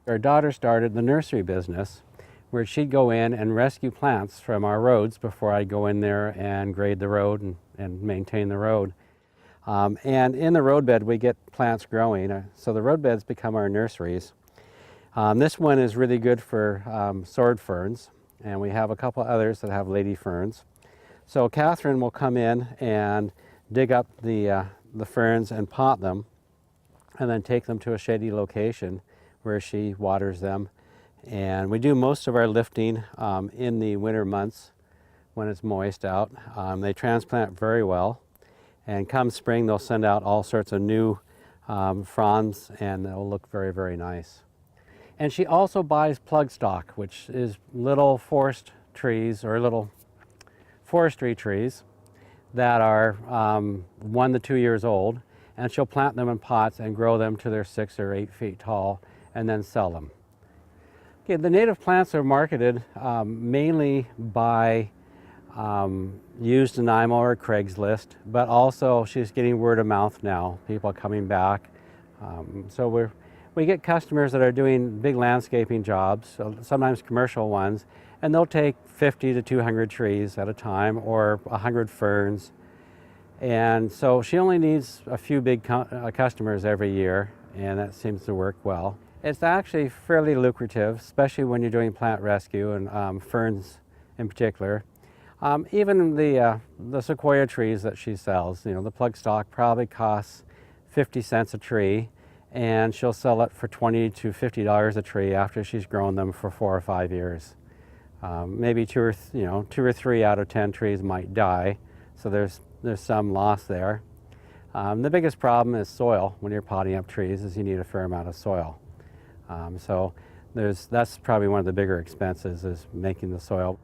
Our daughter started the nursery business where she'd go in and rescue plants from our roads before I'd go in there and grade the road and maintain the road. And in the roadbed we get plants growing, so the roadbeds become our nurseries. This one is really good for sword ferns, and we have a couple others that have lady ferns. So Catherine will come in and dig up the ferns and pot them, and then take them to a shady location where she waters them. And we do most of our lifting in the winter months when it's moist out. They transplant very well, and come spring they'll send out all sorts of new fronds, and they'll look very, very nice. And she also buys plug stock, which is little forest trees or little forestry trees that are 1 to 2 years old, and she'll plant them in pots and grow them to they're 6 or 8 feet tall and then sell them. Okay, the native plants are marketed mainly by used Nanaimo or Craigslist, but also she's getting word of mouth now, people coming back. So we get customers that are doing big landscaping jobs, so sometimes commercial ones, and they'll take 50 to 200 trees at a time, or 100 ferns. And so she only needs a few big customers every year, and that seems to work well. It's actually fairly lucrative, especially when you're doing plant rescue and ferns in particular. Even the sequoia trees that she sells, the plug stock probably costs 50 cents a tree, and she'll sell it for $20 to $50 a tree after she's grown them for 4 or 5 years. Maybe two or three out of 10 trees might die, so there's some loss there. The biggest problem is soil. When you're potting up trees, is you need a fair amount of soil. So that's probably one of the bigger expenses, is making the soil.